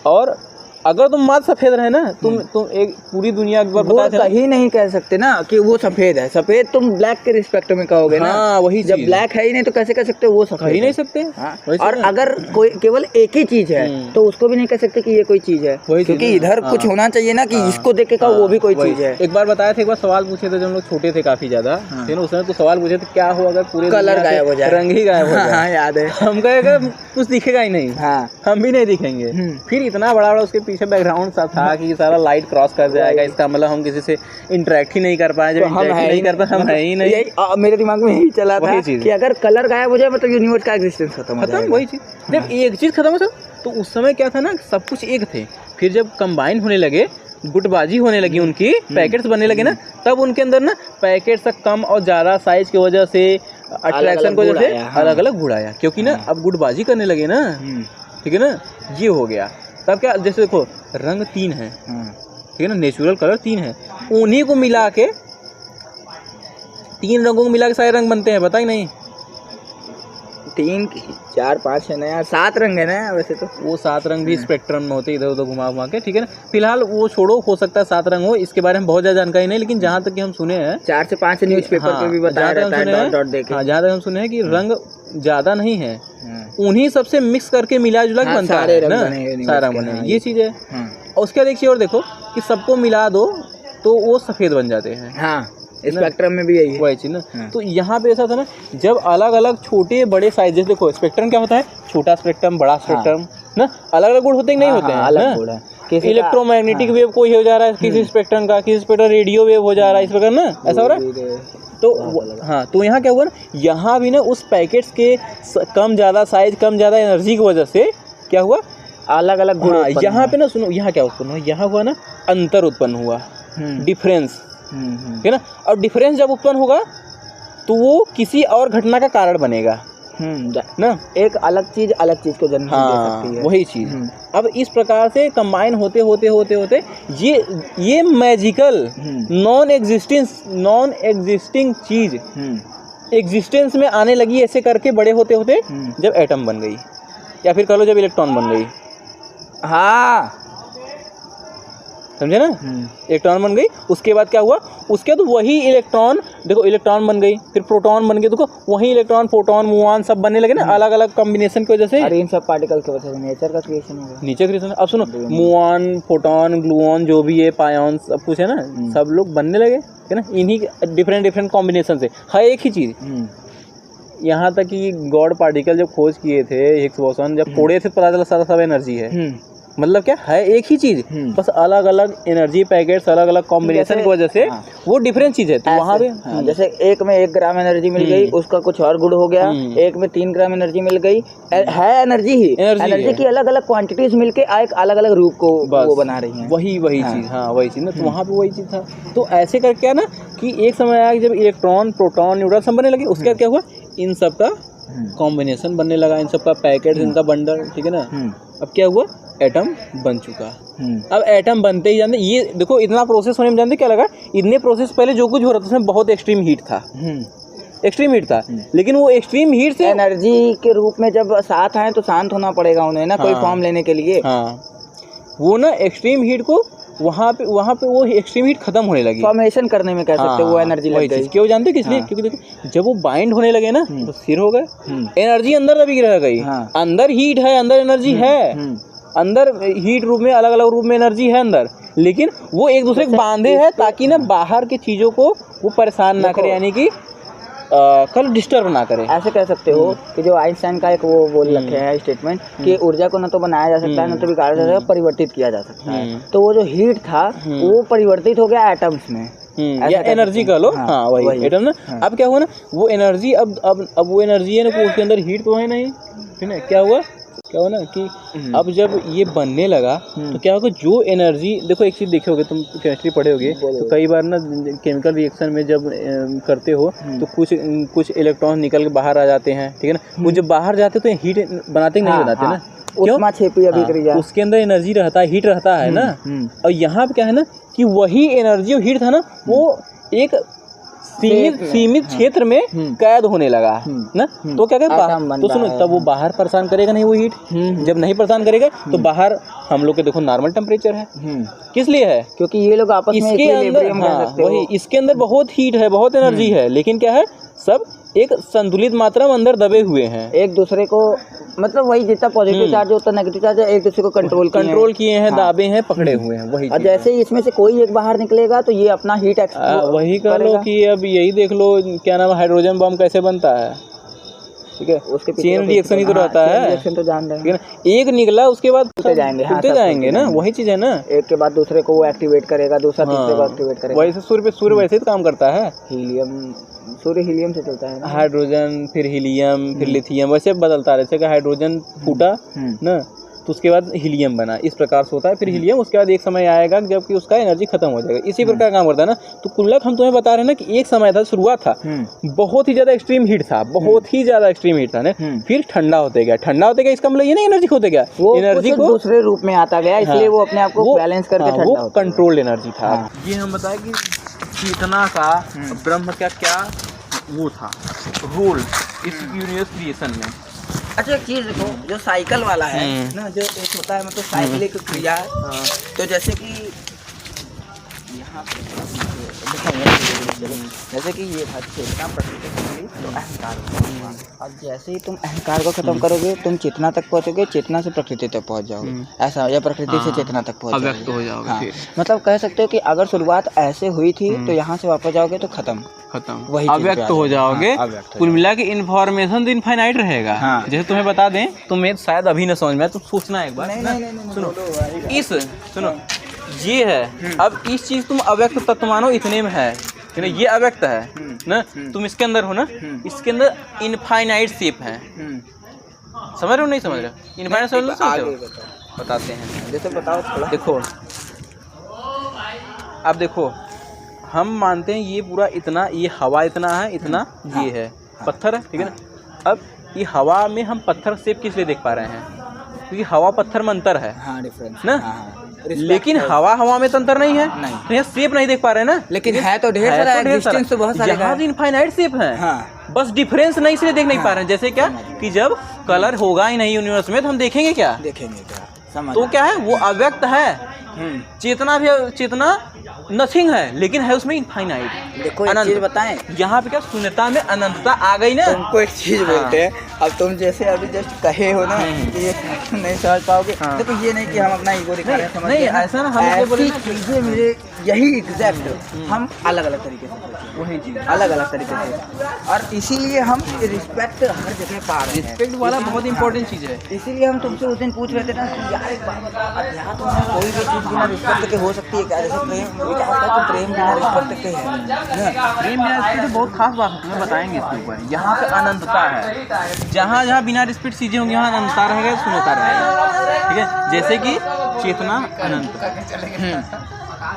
और अगर तुम मात्र सफेद रहे ना, तुम एक पूरी दुनिया एक बार बता कहीं नहीं कह सकते ना कि वो सफेद है। सफेद तुम ब्लैक के रिस्पेक्ट में कहोगे ना। हाँ, वही जब ब्लैक है ही नहीं तो कैसे कह सकते वो सफेद? ही नहीं सकते। हाँ। और अगर कोई केवल एक ही चीज है तो उसको भी नहीं कह सकते कि ये कोई चीज है, क्योंकि इधर कुछ होना चाहिए ना कि इसको देख के वो भी कोई चीज है। एक बार बताया था, एक बार सवाल पूछे थे जब हम लोग छोटे थे काफी ज्यादा, उसने तो सवाल पूछे थे क्या हो अगर पूरे कलर गायब हो जाए, रंग ही गायब हो जाए। हाँ, याद है। हम कहेगा कुछ दिखेगा ही नहीं। हाँ। हम भी नहीं दिखेंगे। फिर इतना बड़ा उसके पीछे बैकग्राउंड सब था कि सारा लाइट क्रॉस कर जाएगा, इसका मतलब हम किसी से इंटरेक्ट ही नहीं कर पाए। जब इंटरेक्ट नहीं कर पाए, हम है ही नहीं। मेरे दिमाग में यही चला था कि अगर कलर गायब हो जाए मतलब यूनिवर्स का एग्जिस्टेंस खत्म हो जाएगा। वही चीज, जब एक चीज खत्म हो जाए तो उस समय क्या था ना, सब कुछ एक थे। फिर जब कंबाइन होने लगे, गुटबाजी होने लगी, उनकी पैकेट्स बनने लगे ना, तब उनके अंदर ना पैकेट से कम और ज्यादा साइज की वजह से, अट्रैक्शन की वजह से अलग अलग गुण आया। क्योंकि ना अब गुटबाजी करने लगे ना, ठीक है ना, ये हो गया। तब क्या, जैसे देखो रंग 3 है, ठीक है ना, नेचुरल कलर 3 है, उन्हीं को मिला के 3 रंगों को मिला के सारे रंग बनते हैं, पता ही नहीं। 3 4 5 है ना यार, 7 रंग है ना वैसे तो। वो 7 रंग भी स्पेक्ट्रम में होते, इधर उधर घुमा के, ठीक है ना। फिलहाल वो छोड़ो, हो सकता है 7 रंग हो, इसके बारे में बहुत ज्यादा जानकारी नहीं, लेकिन जहाँ तक कि हम सुने हैं 4 से 5 न्यूज़पेपर पे भी बताया रहता है, डॉट देके। हाँ, जहाँ तक हम सुने हैं कि रंग ज्यादा नहीं है, उन्हीं सबसे मिक्स करके मिला जुला के बनता है ना, सारा बने, ये चीज है। और उसके बाद एक चीज और देखो कि सबको मिला दो तो वो सफेद बन जाते हैं। हाँ, स्पेक्ट्रम में भी यही है, वही चीज ना। तो यहाँ पे ऐसा था ना, जब अलग अलग छोटे बड़े साइज, जैसे देखो स्पेक्ट्रम क्या होता है, छोटा स्पेक्ट्रम, बड़ा स्पेक्ट्रम ना, अलग अलग गुण होते हैं, नहीं होते हैं अलग गुण। इलेक्ट्रोमैग्नेटिक वेव कोई हो जा रहा है किसी स्पेक्ट्रम का, किसी स्पेक्ट्रम रेडियो वेव हो जा रहा है, इस प्रकार ना, ऐसा हो रहा है। तो हाँ, तो यहाँ क्या हुआ ना, यहाँ भी ना उस पैकेट्स के कम ज़्यादा साइज, कम ज़्यादा एनर्जी की वजह से क्या हुआ, अलग अलग गुण। यहाँ पे ना सुनो, यहाँ क्या उत्पन्न हुआ, यहाँ हुआ ना अंतर उत्पन्न हुआ, डिफरेंस, है ना। और डिफरेंस जब उत्पन्न होगा तो वो किसी और घटना का कारण बनेगा ना, एक अलग चीज को जन्म दे सकती है, वही चीज। अब इस प्रकार से कंबाइन होते होते ये मैजिकल नॉन एग्जिस्टिंग चीज एग्जिस्टेंस में आने लगी, ऐसे करके बड़े होते होते जब एटम बन गई, या फिर कह लो जब इलेक्ट्रॉन बन गई। हाँ, समझे ना, इलेक्ट्रॉन बन गई। उसके बाद क्या हुआ, उसके बाद वही इलेक्ट्रॉन, देखो इलेक्ट्रॉन बन गई, फिर प्रोटॉन बन गई, देखो वही इलेक्ट्रॉन, प्रोटॉन, मुऑन सब बनने लगे ना, अलग अलग कॉम्बिनेशन की वजह से। अरे इन सब पार्टिकल की वजह से नेचर का क्रिएशन होगा, नेचर क्रिएशन। अब सुनो, मुऑन, फोटॉन, ग्लूऑन, जो भी है, पायॉन, सब कुछ है ना, सब लोग बनने लगे, है ना, इन्हीं डिफरेंट कॉम्बिनेशन से, हर एक ही चीज। यहाँ तक कि गॉड पार्टिकल जब खोज किए थे, हिग्स बोसॉन जब फोड़े थे, पता चला सारा सब एनर्जी है। मतलब क्या है, एक ही चीज, बस अलग अलग एनर्जी पैकेट्स, अलग अलग कॉम्बिनेशन की वजह से वो डिफरेंट चीज है। तो वहाँ पे जैसे एक में 1 ग्राम एनर्जी मिल गई, उसका कुछ और गुण हो गया, एक में 3 ग्राम एनर्जी मिल गई, है एनर्जी ही, एनर्जी की अलग अलग क्वांटिटीज मिलके एक अलग अलग रूप को वो बना रही है, वही चीज। हाँ, वही चीज ना, तो वहाँ पे वही चीज था। तो ऐसे करके क्या ना कि एक समय आया जब इलेक्ट्रॉन, प्रोटॉन, न्यूट्रॉन सब बनने लगे, उसके बाद क्या हुआ, इन सब का कॉम्बिनेशन बनने लगा, इन सब का पैकेट, इनका बंडल, ठीक है ना। अब क्या हुआ, एटम बन चुका। अब एटम बनते ही जानते, ये देखो इतना प्रोसेस होने में जानते क्या लगा, इतने प्रोसेस पहले जो कुछ हो रहा था उसमें बहुत एक्सट्रीम हीट था, एक्सट्रीम हीट था, लेकिन वो एक्सट्रीम हीट से एनर्जी के रूप में जब साथ आए तो शांत होना पड़ेगा उन्हें ना, कोई हाँ। फॉर्म लेने के लिए। हाँ, वो ना एक्सट्रीम हीट को वहाँ पे वो एक्सट्रीम हीट खत्म होने लगी, फॉर्मेशन करने में कह सकते हो, वो एनर्जी लग गई। क्यों जानते किस लिए? हाँ। क्योंकि देखो जब वो बाइंड होने लगे ना तो स्थिर हो गए, एनर्जी अंदर दबी रह गई। हाँ। अंदर हीट है, अंदर एनर्जी है, अंदर हीट रूप में अलग अलग रूप में एनर्जी है अंदर, लेकिन वो एक दूसरे को बांधे है ताकि ना बाहर की चीज़ों को वो परेशान ना करे, यानी कि कल डिस्टर्ब ना करे। ऐसे कह सकते हो कि जो आइंस्टाइन का एक वो बोल रखे है स्टेटमेंट कि ऊर्जा को न तो बनाया जा सकता है न तो बिगाड़ा जा सकता है, परिवर्तित किया जा सकता है। तो वो जो हीट था वो परिवर्तित हो गया एटम्स में, या एनर्जी का लो। हाँ, वही एटम ना। अब क्या हुआ ना, वो एनर्जी अब वो एनर्जी है ना, उसके अंदर हीट तो है नहीं, ठीक है। क्या हुआ ना कि अब जब ये बनने लगा तो क्या होगा, जो एनर्जी, देखो एक चीज़ देखे होगे तुम, केमिस्ट्री पढ़े होगे तो कई बार ना केमिकल रिएक्शन में जब करते हो तो कुछ इलेक्ट्रॉन निकल के बाहर आ जाते हैं, ठीक है ना। वो जब बाहर जाते तो हीट बनाते नहीं बनाते ना, क्यों? उसके अंदर एनर्जी रहता है, हीट रहता है ना। और यहाँ पे क्या है ना कि वही एनर्जी और हीट था ना, वो एक सीमित क्षेत्र में कैद होने लगा ना। तो क्या करें, तो सुनो, तब वो बाहर परेशान करेगा नहीं वो हीट। जब नहीं परेशान करेगा तो बाहर हम लोग के देखो नॉर्मल टेम्परेचर है। किस लिए है? क्योंकि ये लोग आपस में इसके अंदर, हाँ, वही इसके अंदर बहुत हीट है, बहुत एनर्जी है, लेकिन क्या है, सब एक संतुलित मात्रा में अंदर दबे हुए हैं, एक दूसरे को, मतलब वही जितना पॉजिटिव चार्ज होता है नेगेटिव चार्ज एक दूसरे को कंट्रोल किए हैं, दाबे हैं, पकड़े हुए हैं, वही। और जैसे ही इसमें से कोई एक बाहर निकलेगा तो ये अपना हीट वही कर लो कि अब यही देख लो, क्या नाम है, हाइड्रोजन बम कैसे बनता है, ठीक है, उसके चेन रिएक्शन ही तो रहता है, रिएक्शन तो जान रहे हैं, ठीक है ना। एक निकला उसके बाद टूटते जाएंगे ना, वही चीज है ना, एक के बाद दूसरे को वो एक्टिवेट करेगा, दूसरा तीसरे को एक्टिवेट करेगा। वैसे सूर्य वैसे ही काम करता है, सूर्य हीलियम से चलता है, हाइड्रोजन फिर हीलियम फिर लिथियम, वैसे बदलता है। जैसे कि हाइड्रोजन फूटा ना तो उसके बाद हीलियम बना, इस प्रकार से होता है। फिर हीलियम, उसके बाद एक समय आएगा जबकि उसका एनर्जी खत्म हो जाएगा, इसी प्रकार काम करता है ना। तो कुल्लक हम तुम्हें बता रहे हैं ना कि एक समय था, शुरुआत था, बहुत ही ज्यादा एक्सट्रीम हीट था, बहुत ही ज्यादा एक्सट्रीम हीट था ना, फिर ठंडा होते गया, इसका मतलब ये नहीं एनर्जी होते गया, वो एनर्जी को दूसरे रूप में आता गया, इसलिए वो अपने आप को बैलेंस करके ठंडा, वो कंट्रोल्ड एनर्जी था। ये हम बताएं कि चेतना का, ब्रह्म का क्या वो था रोल इस यूनिवर्स क्रिएशन में। अच्छा, एक चीज देखो, जो साइकिल वाला है ना, जो एक होता है, मतलब साइक्लिक क्रिया, तो जैसे कि यहाँ पे जैसे कि ये था चेतना प्रकृति तो अहंकार, अब जैसे ही तुम अहंकार को खत्म करोगे तुम चेतना तक पहुँचोगे, चेतना से प्रकृति तक पहुँच जाओगे, ऐसा, या प्रकृति से चेतना तक पहुँच जाओगे, हो जाओगे। हाँ, मतलब कह सकते हो कि अगर शुरुआत ऐसे हुई थी तो यहाँ से वापस जाओगे तो खत्म वही अव्यक्त हो जाओगे। कुल मिला के इन्फॉर्मेशन तो इनफाइनाइट रहेगा। जैसे तुम्हें बता दें, तुम्हें शायद अभी न समझ में, तुम सोचना एक बार, सुनो ये है, अब इस चीज तुम अव्यक्त तत्व मानो, इतने में है, ये अव्यक्त है ना, तुम इसके अंदर हो ना, इसके अंदर इनफाइनाइट शेप है, समझ रहे हो नहीं समझ रहे हो? इनफाइनाइट समझ लो, बताते हैं, जैसे बताओ थोड़ा। देखो, अब देखो, हम मानते हैं ये पूरा इतना, ये हवा इतना है, इतना ये है, पत्थर है, ठीक है ना। अब ये हवा में हम पत्थर शेप किस लिए देख पा रहे हैं? क्योंकि हवा पत्थर में अंतर है, डिफरेंस ना, लेकिन हवा में तो अंतर नहीं है, नहीं शेप नहीं देख पा रहे हैं ना, लेकिन है तो ढेर सारा, एग्जिस्टेंस तो बहुत सारे, यहाँ इनफाइनाइट शेप है, बस डिफरेंस नहीं इसलिए देख नहीं पा रहे हैं। जैसे क्या कि जब कलर होगा ही नहीं यूनिवर्स में तो हम देखेंगे क्या? तो क्या है, वो अव्यक्त है, चेतना भी, चेतना नथिंग है, लेकिन है उसमें इनफाइनाइट। देखो एक चीज बताएं, यहाँ पे क्या शून्यता में अनंतता आ गई ना। तुमको एक चीज बोलते हैं, अब तुम जैसे अभी जस्ट कहे हो ना कि ये नहीं समझ पाओगे, देखो ये नहीं कि हम अपना ईगो दिखा रहे हैं, नहीं ऐसा ना, हम ये बोले चीजें मुझे यही एग्जैक्ट हम अलग अलग तरीके से, वही चीज अलग अलग तरीके से, और इसीलिए हम रिस्पेक्ट हर जगह पा रहे हैं। रिस्पेक्ट वाला बहुत इंपॉर्टेंट चीज है, इसीलिए हम तुमसे उस दिन पूछ रहे थे ना कि यार एक बात, अध्यात्म में कोई भी चीज बिना रिस्पेक्ट के हो सकती है क्या? जैसे प्रेम बिना रिस्पेक्ट के है, प्रेम बिना रिस्पेक्ट बहुत खास बात है, तुम्हें बताएंगे इसके ऊपर। यहाँ पे अनंतता है, जहाँ जहाँ बिना रिस्पेक्ट चीजें होंगी वहाँ अनंतता रहेगा, शून्यता रहेगा, ठीक है। जैसे कि चेतना अनंत,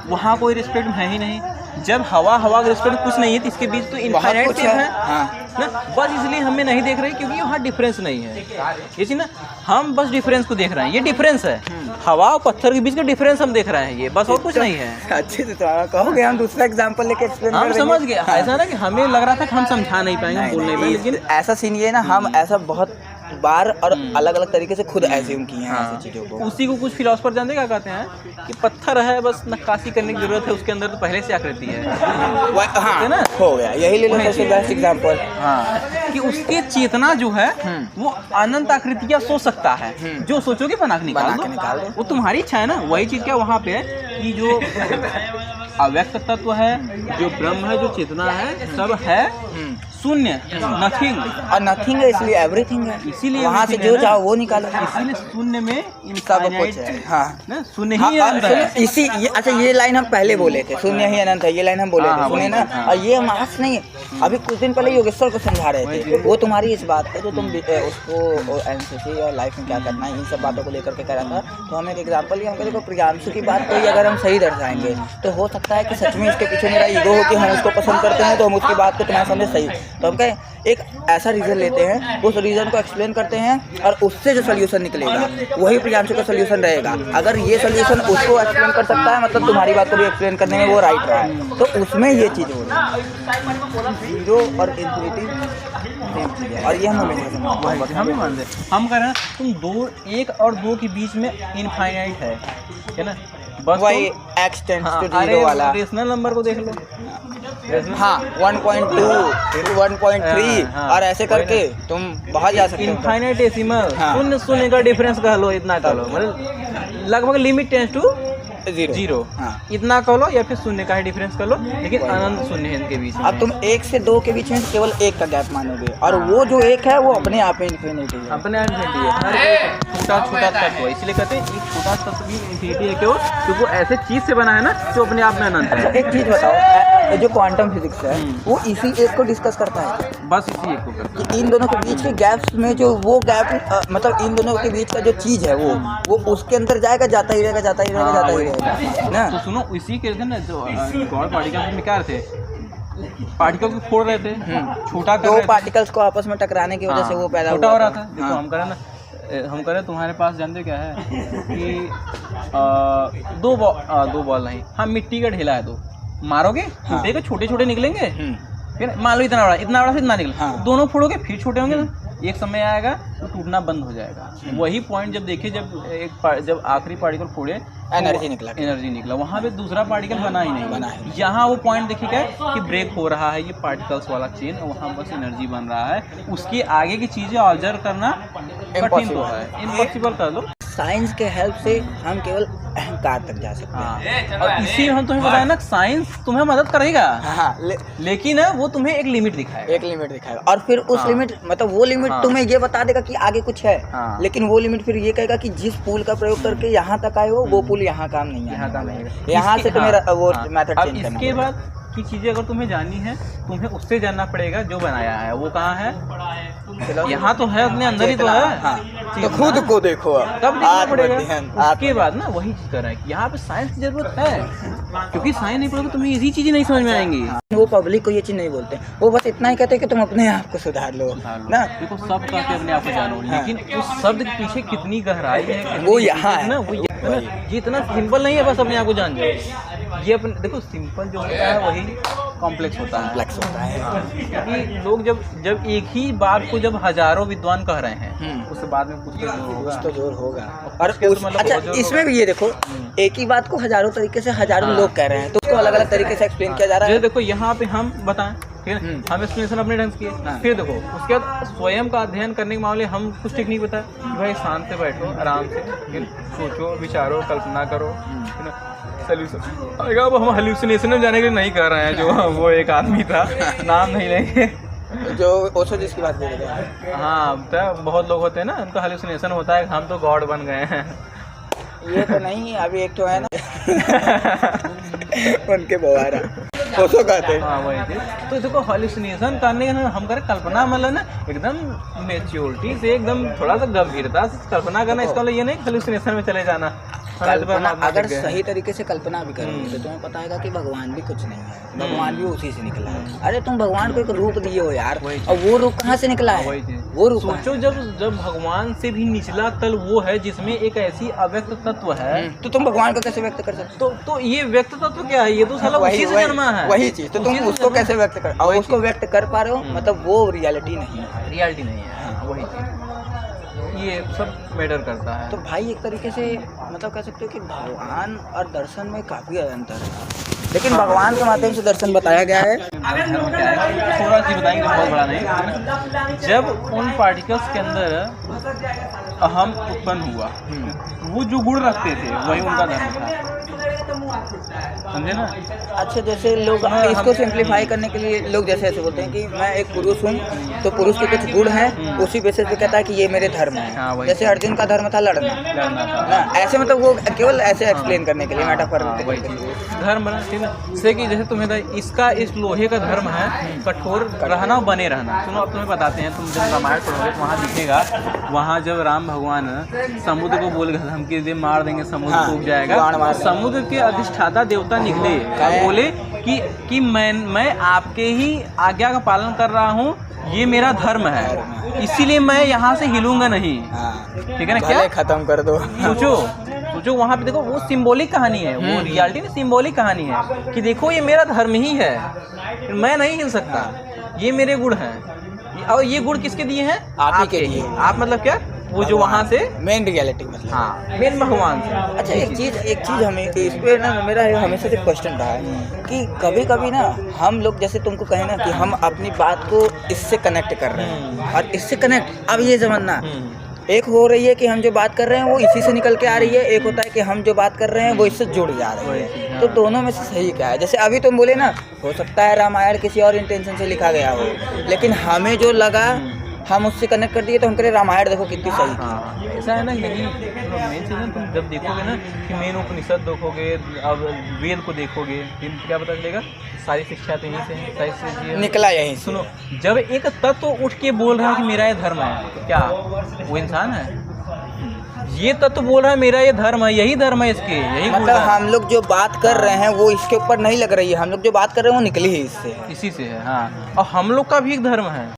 वहाँ कोई रिस्पेक्ट है ही नहीं, जब हवा के रिस्पेक्ट कुछ नहीं है तो इसके बीच तो इनफाइनाइट कुछ स्पेस है। है हाँ। ना, बस इसलिए हमें नहीं देख रहे क्योंकि वहाँ डिफरेंस नहीं है। ये चीज़ ना, हम बस डिफरेंस को देख रहे हैं, ये डिफरेंस है, हवा और पत्थर के बीच का डिफरेंस हम देख रहे हैं, ये बस और कुछ नहीं है। अच्छे से कहोगे, हम दूसरा एग्जांपल लेके एक्सप्लेन हम समझ गए, ऐसा ना कि हमें लग रहा था कि हम समझा नहीं पाएंगे, बोल नहीं पाएंगे, लेकिन ऐसा सीन ये ना, हम ऐसा बहुत बार और अलग अलग तरीके से खुद एज्यूम किए हैं हाँ, ऐसी चीज़ों को। उसी को कुछ फिलोसफर जानते क्या कहते हैं कि पत्थर है, बस नक्काशी करने की जरूरत है, उसके अंदर तो पहले से आकृति है। हाँ है ना, हो गया, यही ले लो सबसे बेस्ट एग्जांपल। हाँ, कि उसकी चेतना जो है वो अनंत आकृतियाँ सोच सकता है, जो सोचोगे बना के निकाल दो, वो तुम्हारी इच्छा है ना। वही चीज़ क्या वहाँ पे है कि जो अव्यक्त तत्व है, जो ब्रह्म है, जो चेतना है, सब है शून्य, नथिंग, और नथिंग है इसलिए एवरीथिंग है, इसीलिए वहाँ से जो चाहो वो निकालो, इसीलिए शून्य में सब कुछ है। हाँ ना, शून्य हाँ, ही अनंत है। इसी ये, अच्छा ये लाइन हम पहले बोले थे, शून्य ही अनंत है, ये लाइन हम बोले थे, सुने ना। और ये मार्क्स नहीं, अभी कुछ दिन पहले योगेश्वर को समझा रहे थे, वो तुम्हारी इस बात पे जो तुम उसको एनसीसी और लाइफ में क्या करना है, इन सब बातों को लेकर के करा था। तो हम एक एग्जाम्पल लिया, हम देखो प्रियांशु की बात कोई अगर हम सही दर्शाएंगे तो हो सकता है कि सच में इसके पीछे मेरा ईगो हो कि हम उसको पसंद करते हैं, तो हम उसकी बात को तुम्हारे सामने सही, तो हम कहें एक ऐसा रीज़न लेते हैं, उस रीज़न को एक्सप्लेन करते हैं और उससे जो सोल्यूशन निकलेगा वही प्रियांशु का सोल्यूशन रहेगा। अगर ये सोल्यूशन उसको एक्सप्लेन कर सकता है, मतलब तुम्हारी बात को भी एक्सप्लेन करने में वो राइट रहा है, तो उसमें ये चीज़ हो रही है। जीरो और इन्फिनिटी सेम चीज़ है, और ये हम हमेशा हम मानते हैं, हम कह रहे हैं तुम दो, एक और दो के बीच में इनफाइनाइट है ना, बस वही एक्स टेंड्स टू अरे जीरो वाला। रेशनल नंबर को देख लो, हाँ 1.2 1.3 और ऐसे करके तुम बहुत जा सकते हो। इनफाइनाइटेसिमल, हाँ। शून्य शून्य का डिफरेंस कह लो, इतना कह लो, मतलब लगभग लिमिट टेंड्स टू जीरो, हाँ। इतना कह लो, या फिर शून्य का ही डिफरेंस कर लो, लेकिन अनंत शून्य है इनके बीच में। अब तुम 1 से 2 के बीच में केवल 1 का गैप मानोगे, और वो जो 1 है वो अपने आप में इन्फिनिटी है। अपने आप इन्फिनिटी है, हर एक छोटा छोटा तत्व है, इसलिए कहते हैं एक छोटा तत्व भी इन्फिनिटी है। क्यों? क्योंकि वो ऐसे चीज से बना है ना जो अपने आप में अनंत है। एक चीज़ बताओ, जो क्वांटम फिजिक्स है वो इसी एक को डिस्कस करता है, बस इसी एक को करते हैं। कि इन दोनों के बीच के गैप्स में जो वो गैप, मतलब इन दोनों के बीच का जो चीज़ है वो उसके अंदर जाएगा, जाता ही रहेगा, जाता ही रहेगा, जाता ही रहेगा ना। तो सुनो, इसी के ना जो गॉड पार्टिकल्स में क्या थे, पार्टिकल को फोड़ रहे थे, छोटा कर दो रहे थे, पार्टिकल्स को आपस में टकराने की वजह से वो पैदा छोटा हुआ हो रहा था। देखो हाँ। हम करें ना, हम करें तुम्हारे पास जानते हो क्या है कि दो बॉल नहीं, हाँ मिट्टी का ढेला है, तो मारोगे देखो छोटे छोटे निकलेंगे, फिर मान लो इतना बड़ा से इतना निकला, दोनों फोड़ोगे फिर छोटे होंगे ना, एक समय आएगा तो टूटना बंद हो जाएगा। वही पॉइंट जब देखे, जब आखिरी पार्टिकल फोड़े एनर्जी निकला, वहाँ पे दूसरा पार्टिकल बना ही नहीं। यहाँ वो पॉइंट देखिए क्या है कि ब्रेक हो रहा है, ये पार्टिकल्स वाला चेन, वहाँ बस एनर्जी बन रहा है, उसके आगे की चीज़ें ऑब्जर्व करना कठिन तो है, इम्पॉसिबल कर लो। साइंस के हेल्प से हम केवल अहंकार तक जा सकते हैं। और इसी हम तुम्हें बताया ना, साइंस तुम्हें मदद करेगा, हाँ, लेकिन वो तुम्हें एक लिमिट दिखाएगा, एक लिमिट दिखाएगा, और फिर उस लिमिट, मतलब वो लिमिट तुम्हें ये बता देगा कि आगे कुछ है, लेकिन वो लिमिट फिर ये कहेगा कि जिस पुल का प्रयोग करके यहाँ तक आए हो वो पुल यहाँ काम नहीं है, यहाँ से तुम्हें वो मेथड चेंज करना। इसके बाद की चीज़ें अगर तुम्हें जाननी है, तुम्हें उससे जानना पड़ेगा जो बनाया है, वो कहाँ है, यहाँ तो है, अपने अंदर ही तो है, तो खुद को देखो, तब देखना पड़ेगा। उसके बाद ना वही चीज़ कर रहा है कि यहाँ पे साइंस की जरूरत है, क्योंकि साइंस नहीं पढ़ोगे तुम्हें इसी चीज़ें नहीं समझ में आएंगी। वो पब्लिक को ये चीज़ नहीं बोलते, वो बस इतना ही कहते हैं कि तुम अपने आप को सुधार लो ना। देखो सब कहते अपने आप को जानो, लेकिन उस शब्द के पीछे कितनी गहराई है, वो यहाँ है ना, वो ये इतना सिंपल नहीं है बस अपने आप को जान जाओ। ये अपने देखो सिंपल जो होता है वही कॉम्प्लेक्स होता है, क्योंकि लोग जब एक ही बात को जब हजारों विद्वान कह रहे हैं, उसके बाद में कुछ तो जोर होगा। और अच्छा इसमें भी ये देखो, एक ही बात को हजारों तरीके से हजारों लोग कह रहे हैं, तो उसको अलग अलग तरीके से एक्सप्लेन किया जा रहा है। देखो यहाँ पे हम बताएं, ठीक है, हम एक्सप्लेनेशन अपने ढंग से किए, फिर देखो उसके बाद स्वयं का अध्ययन करने के मामले हम कुछ टेक्निक बताए कि भाई शांत से बैठो, आराम से सोचो, विचारो, कल्पना करो, है ना, सोल्यूशन आएगा। अब हम हेलुसिनेशन में जाने के लिए नहीं कर रहे हैं, जो वो एक आदमी था, नाम नहीं लेंगे, जो ओशो जिसकी बात कर रहे हैं। हाँ, तो बहुत लोग होते हैं ना, उनका हेलुसिनेशन होता है, हम तो गॉड बन गए हैं। ये तो नहीं, अभी एक तो है ना उनके बवारा ओशो कहते हैं। हाँ वही चीज। तो देखो हेलुसिनेशन करने का हम करें कल्पना, मतलब ना एकदम मेच्योरिटी से, एकदम थोड़ा सा गंभीरता से कल्पना करना, इसका मतलब ये नहीं हेलुसिनेशन में चले जाना। कल्पना अगर सही तरीके से कल्पना भी करोगे तो तुम्हें पता है कि भगवान भी कुछ नहीं है, भगवान भी उसी से निकला है। अरे तुम भगवान को एक रूप दिए हो यार, और वो रूप कहाँ से निकला है? वो रूप सोचो, जब भगवान से भी निचला तल वो है जिसमें एक ऐसी अव्यक्त तत्व है, तो तुम भगवान को कैसे व्यक्त कर सकते हो? तो ये व्यक्त तत्व क्या है? ये तो साला उसी से जन्मा है, वही चीज। तो तुम उसको कैसे व्यक्त कर, और उसको व्यक्त कर पा रहे हो, मतलब वो रियलिटी नहीं है, रियलिटी नहीं है। वही चीज, ये सब मैटर करता है। तो भाई एक तरीके से मतलब कह सकते हो कि भगवान और दर्शन में काफी अंतर है, लेकिन भगवान के माध्यम से दर्शन बताया गया है। धर्म क्या है कि थोड़ा सी बताएंगे, बहुत बड़ा नहीं। जब उन पार्टिकल्स के अंदर अहम उत्पन्न हुआ, वो जो गुण रखते थे वही उनका धर्म था, समझे ना? अच्छा, जैसे लोग इसको सिंप्लीफाई करने के लिए लोग जैसे ऐसे बोलते हैं कि मैं एक पुरुष हूँ, तो पुरुष के कुछ गुण हैं, उसी बेसिस पे कहता है कि ये मेरे धर्म है। जैसे अर्जुन का धर्म था लड़ना ना, ऐसे मतलब वो केवल ऐसे एक्सप्लेन करने के लिए मेटाफर धर्म से कि जैसे तुम्हें इसका इस लोहे का धर्म है कठोर रहना, बने रहना। सुनो, अब तुम्हें बताते हैं, तुम जब रामायण पढ़ोगे तो वहाँ दिखेगा, वहाँ जब राम भगवान समुद्र को बोल गए हम कि दे मार देंगे, समुद्र टूट जाएगा, समुद्र के अधिष्ठाता देवता निकले, बोले कि मैं आपके ही आज्ञा का पालन कर रहा हूँ, ये मेरा धर्म है, इसीलिए मैं यहाँ से हिलूंगा नहीं। ठीक है ना? क्या खत्म कर दो। सोचो वहाँ पे देखो, वो सिंबॉलिक कहानी है, वो रियलिटी में सिंबॉलिक कहानी है कि देखो ये मेरा धर्म ही है, मैं नहीं हिल सकता, ये मेरे गुण हैं। और ये गुण किसके दिए हैं? आप ही के लिए। आप मतलब क्या? वो जो वहाँ से मेन रियलिटी मतलब। हाँ, मेन भगवान से। अच्छा, एक चीज़ हमें इस पे ना मेरा हमेशा से क्वेश्चन रहा है कि कभी कभी ना हम लोग जैसे तुमको कहें ना कि हम अपनी बात को इससे कनेक्ट कर रहे हैं, और इससे कनेक्ट अब ये समझना, एक हो रही है कि हम जो बात कर रहे हैं वो इसी से निकल के आ रही है, एक होता है कि हम जो बात कर रहे हैं वो इससे जुड़ जा रही है। तो दोनों में से सही क्या है? जैसे अभी तुम बोले ना, हो सकता है रामायण किसी और इंटेंशन से लिखा गया हो, लेकिन हमें जो लगा हम उससे कनेक्ट कर दिए, तो हम करें रामायण देखो कितनी सही थी। ऐसा है ना, यही मेन चीज़ है। तुम जब देखोगे ना कि मेन उपनिषद देखोगे, अब वेद को देखोगे, फिर क्या पता चलेगा? सारी शिक्षा तो यहीं से है, सारी चीज़ निकला यहीं। सुनो, जब एक तत्व उठ के बोल रहा है कि मेरा ये धर्म है, तो क्या वो इंसान है? ये तत्व बोल रहा है मेरा ये धर्म है, यही धर्म है इसके, यही मतलब हम लोग जो बात कर रहे हैं वो इसके ऊपर नहीं लग रही है, हम लोग जो बात कर रहे हैं वो निकली ही इससे है, इसी से है। हाँ, और हम लोग का भी एक धर्म है।